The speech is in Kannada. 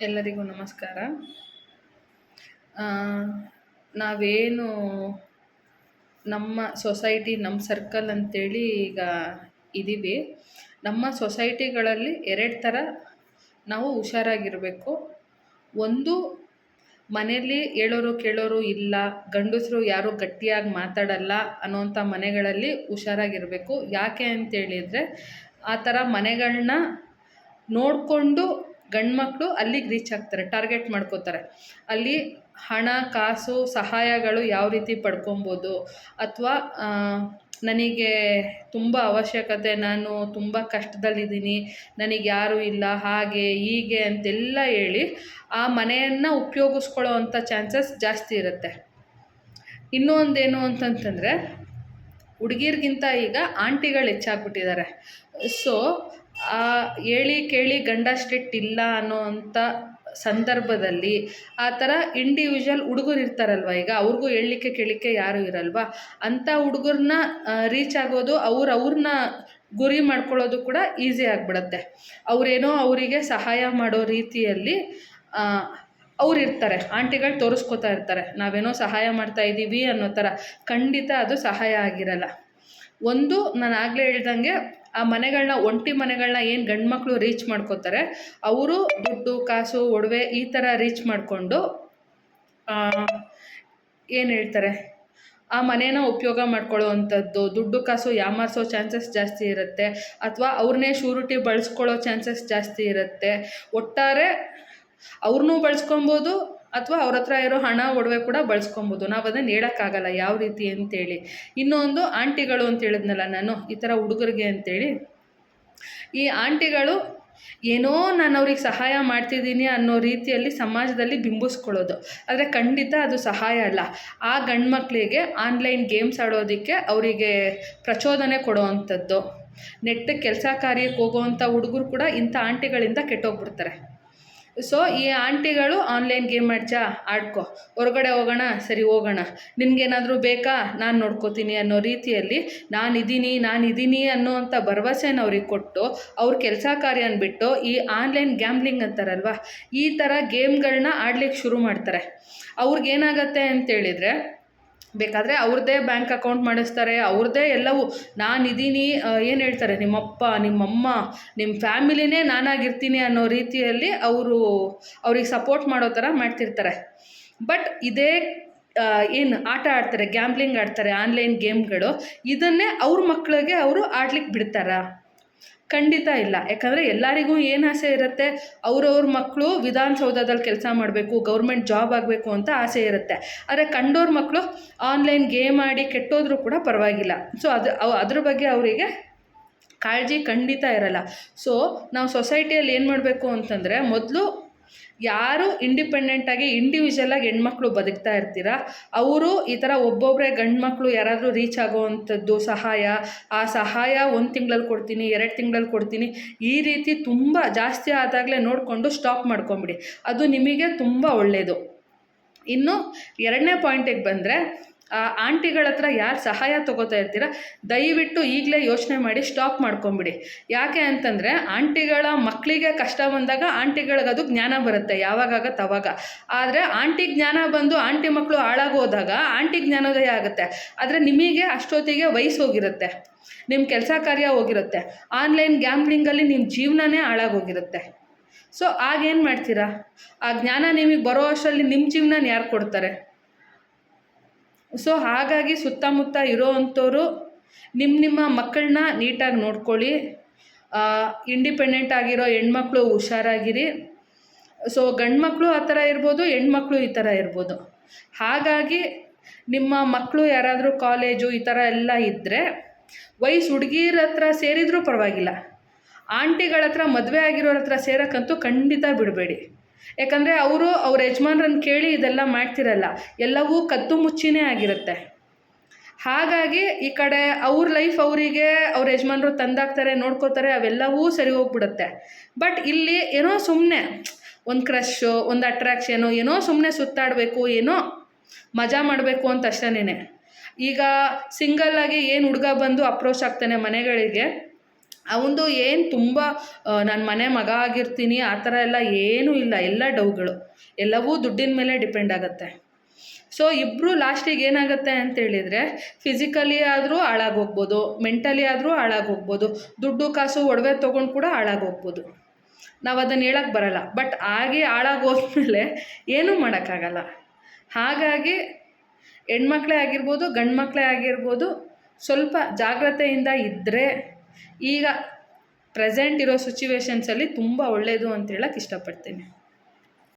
ಎಲ್ಲರಿಗೂ ನಮಸ್ಕಾರ. ಆ, ನಾವೇನು ನಮ್ಮ ಸೊಸೈಟಿ, ನಮ್ಮ ಸರ್ಕಲ್ ಅಂತೇಳಿ ಈಗ ಇದ್ದೀವಿ. ನಮ್ಮ ಸೊಸೈಟಿಗಳಲ್ಲಿ 2 ಥರ ನಾವು ಹುಷಾರಾಗಿರಬೇಕು. ಒಂದು, ಮನೆಯಲ್ಲಿ ಹೇಳೋರು ಕೇಳೋರು ಇಲ್ಲ, ಗಂಡಸರು ಯಾರೂ ಗಟ್ಟಿಯಾಗಿ ಮಾತಾಡಲ್ಲ ಅನ್ನೋಂಥ ಮನೆಗಳಲ್ಲಿ ಹುಷಾರಾಗಿರಬೇಕು. ಯಾಕೆ ಅಂತೇಳಿದರೆ, ಆ ಥರ ಮನೆಗಳನ್ನ ನೋಡಿಕೊಂಡು ಗಂಡ್ಮಕ್ಳು ಅಲ್ಲಿಗೆ ರೀಚ್ ಆಗ್ತಾರೆ, ಟಾರ್ಗೆಟ್ ಮಾಡ್ಕೋತಾರೆ. ಅಲ್ಲಿ ಹಣ, ಕಾಸು, ಸಹಾಯಗಳು ಯಾವ ರೀತಿ ಪಡ್ಕೊಬೋದು, ಅಥವಾ ನನಗೆ ತುಂಬ ಅವಶ್ಯಕತೆ, ನಾನು ತುಂಬ ಕಷ್ಟದಲ್ಲಿದ್ದೀನಿ, ನನಗೆ ಯಾರೂ ಇಲ್ಲ, ಹಾಗೆ ಹೀಗೆ ಅಂತೆಲ್ಲ ಹೇಳಿ ಆ ಮನೆಯನ್ನು ಉಪಯೋಗಿಸ್ಕೊಳ್ಳೋ ಅಂಥ ಚಾನ್ಸಸ್ ಜಾಸ್ತಿ ಇರುತ್ತೆ. ಇನ್ನೂ ಒಂದೇನು ಅಂತಂತಂದರೆ, ಹುಡುಗಿರ್ಗಿಂತ ಈಗ ಆಂಟಿಗಳು ಹೆಚ್ಚಾಗ್ಬಿಟ್ಟಿದ್ದಾರೆ. ಸೊ ಹೇಳಿ ಕೇಳಿ ಗಂಡ ಸ್ಟ್ರಿಕ್ಟ್ ಇಲ್ಲ ಅನ್ನೋ ಅಂಥ ಸಂದರ್ಭದಲ್ಲಿ ಆ ಥರ ಇಂಡಿವಿಜುವಲ್ ಹುಡುಗರು ಇರ್ತಾರಲ್ವ, ಈಗ ಅವ್ರಿಗೂ ಹೇಳಲಿಕ್ಕೆ ಕೇಳಲಿಕ್ಕೆ ಯಾರೂ ಇರಲ್ವ, ಅಂಥ ಹುಡುಗರನ್ನ ರೀಚ್ ಆಗೋದು, ಅವ್ರನ್ನ ಗುರಿ ಮಾಡ್ಕೊಳ್ಳೋದು ಕೂಡ ಈಸಿ ಆಗಿಬಿಡತ್ತೆ. ಅವರೇನೋ ಅವರಿಗೆ ಸಹಾಯ ಮಾಡೋ ರೀತಿಯಲ್ಲಿ ಅವರಿರ್ತಾರೆ, ಆಂಟಿಗಳು ತೋರಿಸ್ಕೋತಾ ಇರ್ತಾರೆ, ನಾವೇನೋ ಸಹಾಯ ಮಾಡ್ತಾ ಇದ್ದೀವಿ ಅನ್ನೋ ಥರ. ಖಂಡಿತ ಅದು ಸಹಾಯ ಆಗಿರಲ್ಲ. ಒಂದು, ನಾನು ಆಗಲೇ ಹೇಳ್ದಂಗೆ, ಆ ಮನೆಗಳನ್ನ, ಒಂಟಿ ಮನೆಗಳನ್ನ ಏನು ಗಂಡ್ಮಕ್ಳು ರೀಚ್ ಮಾಡ್ಕೋತಾರೆ, ಅವರು ದುಡ್ಡು, ಕಾಸು, ಒಡವೆ ಈ ಥರ ರೀಚ್ ಮಾಡಿಕೊಂಡು ಏನು ಹೇಳ್ತಾರೆ, ಆ ಮನೇನ ಉಪಯೋಗ ಮಾಡ್ಕೊಳ್ಳೋ ಅಂಥದ್ದು, ದುಡ್ಡು ಕಾಸು ಯಾಮಾರಿಸೋ ಚಾನ್ಸಸ್ ಜಾಸ್ತಿ ಇರುತ್ತೆ, ಅಥವಾ ಅವ್ರನ್ನೇ ಶ್ಯೂರಿಟಿ ಬಳಸ್ಕೊಳ್ಳೋ ಚಾನ್ಸಸ್ ಜಾಸ್ತಿ ಇರುತ್ತೆ. ಒಟ್ಟಾರೆ ಅವ್ರನ್ನೂ ಬಳಸ್ಕೊಬೋದು, ಅಥವಾ ಅವ್ರ ಹತ್ರ ಇರೋ ಹಣ, ಒಡವೆ ಕೂಡ ಬಳಸ್ಕೊಬೋದು. ನಾವು ಅದನ್ನು ಹೇಳೋಕ್ಕಾಗಲ್ಲ ಯಾವ ರೀತಿ ಅಂತೇಳಿ. ಇನ್ನೊಂದು, ಆಂಟಿಗಳು ಅಂತ ಹೇಳಿದ್ನಲ್ಲ ನಾನು, ಈ ಥರ ಹುಡುಗರಿಗೆ ಅಂತೇಳಿ, ಈ ಆಂಟಿಗಳು ಏನೋ ನಾನು ಅವ್ರಿಗೆ ಸಹಾಯ ಮಾಡ್ತಿದ್ದೀನಿ ಅನ್ನೋ ರೀತಿಯಲ್ಲಿ ಸಮಾಜದಲ್ಲಿ ಬಿಂಬಿಸ್ಕೊಳ್ಳೋದು. ಆದರೆ ಖಂಡಿತ ಅದು ಸಹಾಯ ಅಲ್ಲ. ಆ ಗಂಡ್ಮಕ್ಳಿಗೆ ಆನ್ಲೈನ್ ಗೇಮ್ಸ್ ಆಡೋದಕ್ಕೆ ಅವರಿಗೆ ಪ್ರಚೋದನೆ ಕೊಡೋ ಅಂಥದ್ದು, ನೆಟ್ಟಿಗೆ ಕೆಲಸ ಕಾರ್ಯಕ್ಕೆ ಹೋಗೋವಂಥ ಹುಡುಗರು ಕೂಡ ಇಂಥ ಆಂಟಿಗಳಿಂದ ಕೆಟ್ಟೋಗ್ಬಿಡ್ತಾರೆ. ಸೊ ಈ ಆಂಟಿಗಳು ಆನ್ಲೈನ್ ಗೇಮ್ ಆಡ್ಕೊ, ಹೊರಗಡೆ ಹೋಗೋಣ, ಸರಿ ಹೋಗೋಣ, ನಿನಗೇನಾದರೂ ಬೇಕಾ, ನಾನು ನೋಡ್ಕೋತೀನಿ ಅನ್ನೋ ರೀತಿಯಲ್ಲಿ ನಾನಿದ್ದೀನಿ ಅನ್ನೋವಂಥ ಭರವಸೆನ ಅವ್ರಿಗೆ ಕೊಟ್ಟು, ಅವ್ರ ಕೆಲಸ ಕಾರ್ಯನ ಬಿಟ್ಟು ಈ ಆನ್ಲೈನ್ ಗ್ಯಾಮ್ಲಿಂಗ್ ಅಂತಾರಲ್ವ, ಈ ಥರ ಗೇಮ್ಗಳನ್ನ ಆಡ್ಲಿಕ್ಕೆ ಶುರು ಮಾಡ್ತಾರೆ. ಅವ್ರಿಗೇನಾಗತ್ತೆ ಅಂತೇಳಿದರೆ, ಬೇಕಾದರೆ ಅವ್ರದ್ದೇ ಬ್ಯಾಂಕ್ ಅಕೌಂಟ್ ಮಾಡಿಸ್ತಾರೆ, ಅವ್ರದ್ದೇ ಎಲ್ಲವೂ, ನಾನಿದ್ದೀನಿ, ಏನು ಹೇಳ್ತಾರೆ, ನಿಮ್ಮಪ್ಪ, ನಿಮ್ಮಮ್ಮ, ನಿಮ್ಮ ಫ್ಯಾಮಿಲಿನೇ ನಾನಾಗಿರ್ತೀನಿ ಅನ್ನೋ ರೀತಿಯಲ್ಲಿ ಅವ್ರಿಗೆ ಸಪೋರ್ಟ್ ಮಾಡೋ ಥರ ಮಾಡ್ತಿರ್ತಾರೆ. ಬಟ್ ಇದೇ ಏನು ಆಟ ಆಡ್ತಾರೆ, ಗ್ಯಾಮ್ಲಿಂಗ್ ಆಡ್ತಾರೆ, ಆನ್ಲೈನ್ ಗೇಮ್ಗಳು, ಇದನ್ನೇ ಅವ್ರ ಮಕ್ಕಳಿಗೆ ಅವರು ಆಡ್ಲಿಕ್ಕೆ ಬಿಡ್ತಾರಾ? ಖಂಡಿತ ಇಲ್ಲ. ಯಾಕಂದರೆ ಎಲ್ಲರಿಗೂ ಏನು ಆಸೆ ಇರುತ್ತೆ, ಅವ್ರವ್ರ ಮಕ್ಕಳು ವಿಧಾನಸೌಧದಲ್ಲಿ ಕೆಲಸ ಮಾಡಬೇಕು, ಗೌರ್ಮೆಂಟ್ ಜಾಬ್ ಆಗಬೇಕು ಅಂತ ಆಸೆ ಇರುತ್ತೆ. ಆದರೆ ಕಂಡೋರ ಮಕ್ಕಳು ಆನ್ಲೈನ್ ಗೇಮ್ ಆಡಿ ಕೆಟ್ಟೋದ್ರೂ ಕೂಡ ಪರವಾಗಿಲ್ಲ. ಸೊ ಅದ್ರ ಬಗ್ಗೆ ಅವರಿಗೆ ಕಾಳಜಿ ಖಂಡಿತ ಇರಲ್ಲ. ಸೊ ನಾವು ಸೊಸೈಟಿಯಲ್ಲಿ ಏನು ಮಾಡಬೇಕು ಅಂತಂದರೆ, ಮೊದಲು ಯಾರು ಇಂಡಿಪೆಂಡೆಂಟಾಗಿ ಇಂಡಿವಿಜುವಲಾಗಿ ಹೆಣ್ಮಕ್ಳು ಬದುಕ್ತಾ ಇರ್ತೀರಾ, ಅವರು ಈ ಥರ ಒಬ್ಬೊಬ್ಬರೇ ಗಂಡ್ಮಕ್ಳು ಯಾರಾದರೂ ರೀಚ್ ಆಗೋವಂಥದ್ದು ಸಹಾಯ, ಆ ಸಹಾಯ 1 ತಿಂಗಳಲ್ಲಿ ಕೊಡ್ತೀನಿ, 2 ತಿಂಗಳಲ್ಲಿ ಕೊಡ್ತೀನಿ, ಈ ರೀತಿ ತುಂಬ ಜಾಸ್ತಿ ಆದಾಗಲೇ ನೋಡಿಕೊಂಡು ಸ್ಟಾಪ್ ಮಾಡ್ಕೊಂಬಿಡಿ. ಅದು ನಿಮಗೆ ತುಂಬ ಒಳ್ಳೆಯದು. ಇನ್ನು 2ನೇ ಪಾಯಿಂಟಿಗೆ ಬಂದರೆ, ಆ ಆಂಟಿಗಳ ಹತ್ರ ಯಾರು ಸಹಾಯ ತೊಗೋತಾ ಇರ್ತೀರ, ದಯವಿಟ್ಟು ಈಗಲೇ ಯೋಚನೆ ಮಾಡಿ ಸ್ಟಾಪ್ ಮಾಡ್ಕೊಂಬಿಡಿ. ಯಾಕೆ ಅಂತಂದರೆ, ಆಂಟಿಗಳ ಮಕ್ಕಳಿಗೆ ಕಷ್ಟ ಬಂದಾಗ ಆಂಟಿಗಳಿಗೆ ಅದು ಜ್ಞಾನ ಬರುತ್ತೆ, ಯಾವಾಗತ್ತೆ ಅವಾಗ. ಆದರೆ ಆಂಟಿ ಜ್ಞಾನ ಬಂದು ಆಂಟಿ ಮಕ್ಕಳು ಹಾಳಾಗೋದಾಗ ಆಂಟಿ ಜ್ಞಾನೋದಯ ಆಗುತ್ತೆ. ಆದರೆ ನಿಮಗೆ ಅಷ್ಟೊತ್ತಿಗೆ ವಯಸ್ಸು ಹೋಗಿರುತ್ತೆ, ನಿಮ್ಮ ಕೆಲಸ ಕಾರ್ಯ ಹೋಗಿರುತ್ತೆ, ಆನ್ಲೈನ್ ಗ್ಯಾಮ್ಲಿಂಗಲ್ಲಿ ನಿಮ್ಮ ಜೀವನನೇ ಹಾಳಾಗೋಗಿರುತ್ತೆ. ಸೊ ಆಗೇನು ಮಾಡ್ತೀರಾ? ಆ ಜ್ಞಾನ ನಿಮಗೆ ಬರೋ ಅಷ್ಟರಲ್ಲಿ ನಿಮ್ಮ ಜೀವನ ಯಾರು ಕೊಡ್ತಾರೆ? ಸೊ ಹಾಗಾಗಿ ಸುತ್ತಮುತ್ತ ಇರೋ ಅಂಥವ್ರು ನಿಮ್ಮ ಮಕ್ಕಳನ್ನ ನೀಟಾಗಿ ನೋಡ್ಕೊಳ್ಳಿ. ಇಂಡಿಪೆಂಡೆಂಟ್ ಆಗಿರೋ ಹೆಣ್ಮಕ್ಳು ಹುಷಾರಾಗಿರಿ. ಸೊ ಗಂಡ್ಮಕ್ಳು ಆ ಥರ ಇರ್ಬೋದು, ಹೆಣ್ಮಕ್ಳು ಈ ಥರ ಇರ್ಬೋದು. ಹಾಗಾಗಿ ನಿಮ್ಮ ಮಕ್ಕಳು ಯಾರಾದರೂ ಕಾಲೇಜು ಈ ಥರ ಎಲ್ಲ ಇದ್ದರೆ, ವಯಸ್ಸು ಹುಡುಗಿರ ಹತ್ರ ಸೇರಿದರೂ ಪರವಾಗಿಲ್ಲ, ಆಂಟಿಗಳ ಹತ್ರ, ಮದುವೆ ಆಗಿರೋರ ಹತ್ರ ಸೇರೋಕ್ಕಂತೂ ಖಂಡಿತ ಬಿಡಬೇಡಿ. ಯಾಕಂದರೆ ಅವ್ರ ಯಜಮಾನ್ರನ್ನ ಕೇಳಿ ಇದೆಲ್ಲ ಮಾಡ್ತಿರಲ್ಲ, ಎಲ್ಲವೂ ಕದ್ದು ಮುಚ್ಚಿನೇ ಆಗಿರುತ್ತೆ. ಹಾಗಾಗಿ ಈ ಕಡೆ ಅವ್ರ ಲೈಫ್ ಅವರಿಗೆ ಅವ್ರ ಯಜಮಾನ್ರು ತಂದಾಕ್ತಾರೆ, ನೋಡ್ಕೋತಾರೆ, ಅವೆಲ್ಲವೂ ಸರಿ ಹೋಗ್ಬಿಡುತ್ತೆ. ಬಟ್ ಇಲ್ಲಿ ಏನೋ ಸುಮ್ಮನೆ ಒಂದು ಕ್ರಶ್ಶು, ಒಂದು ಅಟ್ರಾಕ್ಷನು, ಏನೋ ಸುಮ್ಮನೆ ಸುತ್ತಾಡಬೇಕು, ಏನೋ ಮಜಾ ಮಾಡಬೇಕು ಅಂತ ಅಷ್ಟೇನೆ. ಈಗ ಸಿಂಗಲ್ಲಾಗಿ ಏನು ಹುಡುಗ ಬಂದು ಅಪ್ರೋಚ್ ಆಗ್ತಾನೆ ಮನೆಗಳಿಗೆ, ಅವಂದು ಏನು ತುಂಬ ನಾನು ಮನೆ ಮಗ ಆಗಿರ್ತೀನಿ ಆ ಥರ ಎಲ್ಲ ಏನೂ ಇಲ್ಲ, ಎಲ್ಲ ಡೌಗಳು, ಎಲ್ಲವೂ ದುಡ್ಡಿನ ಮೇಲೆ ಡಿಪೆಂಡ್ ಆಗುತ್ತೆ. ಸೊ ಇಬ್ಬರು ಲಾಸ್ಟಿಗೆ ಏನಾಗುತ್ತೆ ಅಂತೇಳಿದರೆ ಫಿಸಿಕಲಿ ಆದರೂ ಹಾಳಾಗೋಗ್ಬೋದು, ಮೆಂಟಲಿ ಆದರೂ ಹಾಳಾಗೋಗ್ಬೋದು, ದುಡ್ಡು ಕಾಸು ಒಡವೆ ತೊಗೊಂಡು ಕೂಡ ಹಾಳಾಗೋಗ್ಬೋದು. ನಾವು ಅದನ್ನು ಹೇಳಕ್ಕೆ ಬರಲ್ಲ, ಬಟ್ ಹಾಗೆ ಹಾಳಾಗೋದ್ಮೇಲೆ ಏನೂ ಮಾಡೋಕ್ಕಾಗಲ್ಲ. ಹಾಗಾಗಿ ಹೆಣ್ಮಕ್ಳೇ ಆಗಿರ್ಬೋದು ಗಂಡು ಮಕ್ಕಳೇ ಆಗಿರ್ಬೋದು ಸ್ವಲ್ಪ ಜಾಗ್ರತೆಯಿಂದ ಇದ್ದರೆ ಈಗ ಪ್ರೆಸೆಂಟ್ ಇರೋ ಸಿಚುವೇಶನ್ಸಲ್ಲಿ ತುಂಬ ಒಳ್ಳೆಯದು ಅಂತ ಹೇಳಕ್ಕೆ ಇಷ್ಟಪಡ್ತೀನಿ.